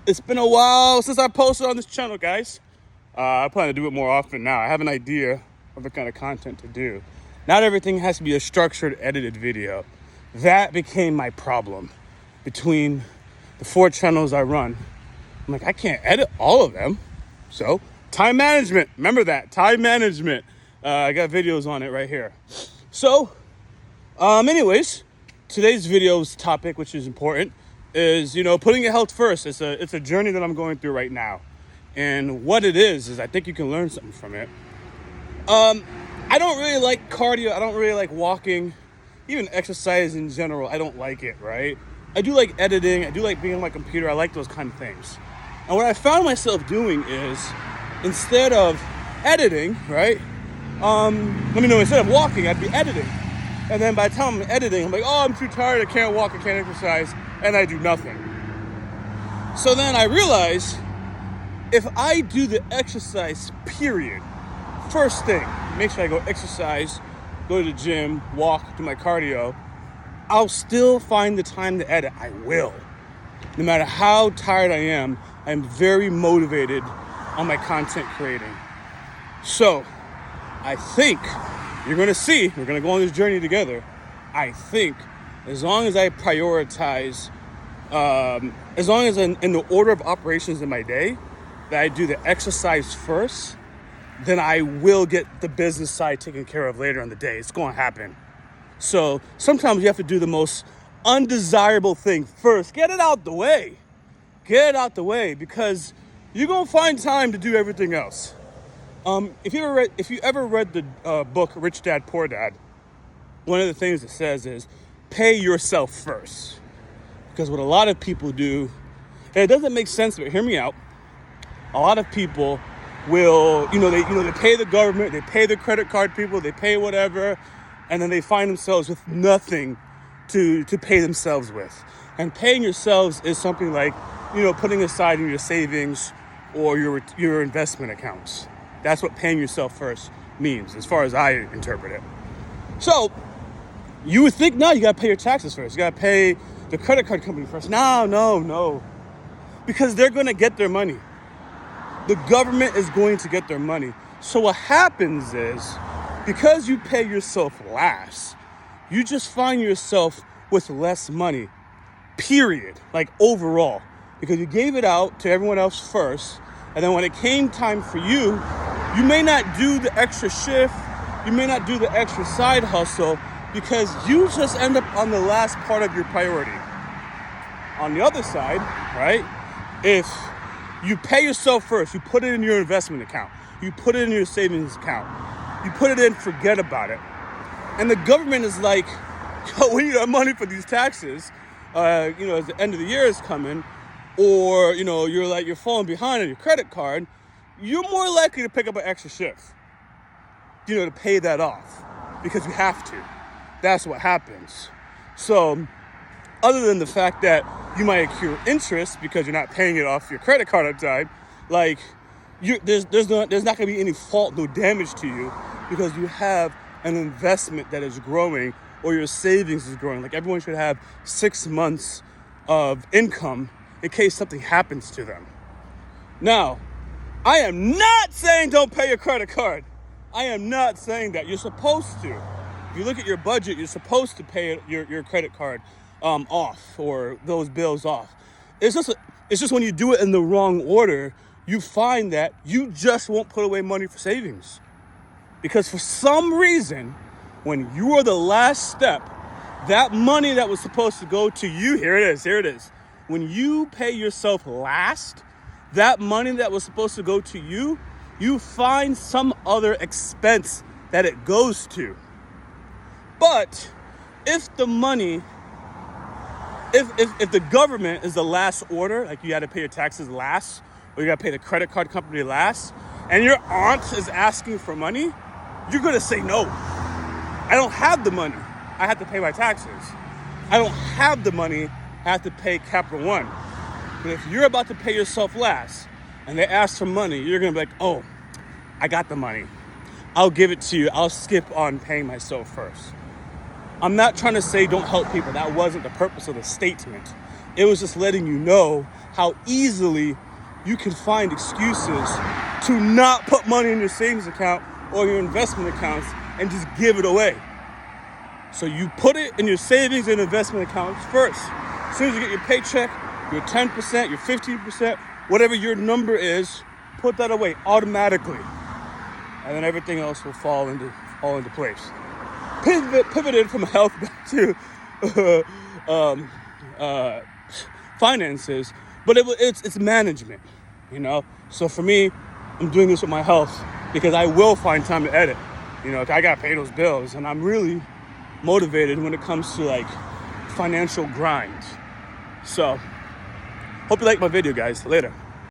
It's been a while since I posted on this channel, guys. I plan to do it more often now. I have an idea of the kind of content to do. Not everything has to be a structured, edited video. That became my problem between the 4 channels I run. I'm like, I can't edit all of them. So, time management. Remember that, time management. I got videos on it right here. So, anyways, today's video's topic, which is important, is, putting your health first. It's a journey that I'm going through right now. And what it is I think you can learn something from it. I don't really like cardio. I don't really like walking, even exercise in general. I don't like it, right? I do like editing. I do like being on my computer. I like those kind of things. And what I found myself doing is, instead of editing, right? Instead of walking, I'd be editing. And then by the time I'm editing, I'm like, oh, I'm too tired. I can't walk. I can't exercise. And I do nothing. So then I realize, if I do the exercise, period, first thing, make sure I go exercise, go to the gym, walk, do my cardio, I'll still find the time to edit. I will. No matter how tired I am, I'm very motivated on my content creating. So, I think, you're going to see, we're going to go on this journey together. I think, as long as I prioritize, as long as in the order of operations in my day, that I do the exercise first, then I will get the business side taken care of later in the day. It's going to happen. So sometimes you have to do the most undesirable thing first. Get it out the way. Get it out the way, because you're going to find time to do everything else. If you ever read the book Rich Dad, Poor Dad, one of the things it says is pay yourself first. Because what a lot of people do, and it doesn't make sense, but hear me out. A lot of people will, they pay the government, they pay the credit card people, they pay whatever, and then they find themselves with nothing to pay themselves with. And paying yourselves is something like, putting aside in your savings or your investment accounts. That's what paying yourself first means, as far as I interpret it. So, you would think, no, you gotta pay your taxes first. You gotta pay the credit card company first. No. Because they're gonna get their money. The government is going to get their money. So what happens is, because you pay yourself last, you just find yourself with less money, period, like overall. Because you gave it out to everyone else first, and then when it came time for you, you may not do the extra shift, you may not do the extra side hustle, because you just end up on the last part of your priority. On the other side, right, if you pay yourself first, you put it in your investment account, you put it in your savings account, you put it in, forget about it. And the government is like, yo, we need our money for these taxes, as the end of the year is coming, or, you're falling behind on your credit card, you're more likely to pick up an extra shift, to pay that off, because you have to. That's what happens. So, other than the fact that you might accrue interest because you're not paying it off your credit card on time, like, there's not going to be any fault, no damage to you, because you have an investment that is growing, or your savings is growing. Like, everyone should have 6 months of income in case something happens to them. Now, I am not saying don't pay your credit card. I am not saying that. You're supposed to. If you look at your budget, you're supposed to pay your credit card off, or those bills off. It's just when you do it in the wrong order, you find that you just won't put away money for savings. Because for some reason, when you are the last step, that money that was supposed to go to you, here it is. When you pay yourself last, that money that was supposed to go to you, you find some other expense that it goes to. But if the money, if the government is the last order, like you got to pay your taxes last, or you got to pay the credit card company last, and your aunt is asking for money, you're going to say no. I don't have the money. I have to pay my taxes. I don't have the money. I have to pay Capital One. But if you're about to pay yourself last, and they ask for money, you're going to be like, oh, I got the money. I'll give it to you. I'll skip on paying myself first. I'm not trying to say don't help people. That wasn't the purpose of the statement. It was just letting you know how easily you can find excuses to not put money in your savings account or your investment accounts and just give it away. So you put it in your savings and investment accounts first. As soon as you get your paycheck, your 10%, your 15%, whatever your number is, put that away automatically. And then everything else will fall into place. Pivoted from health back to finances, but it's management, you know. So for me, I'm doing this with my health because I will find time to edit. You know, I gotta pay those bills, and I'm really motivated when it comes to like financial grind. So, hope you like my video, guys. Later.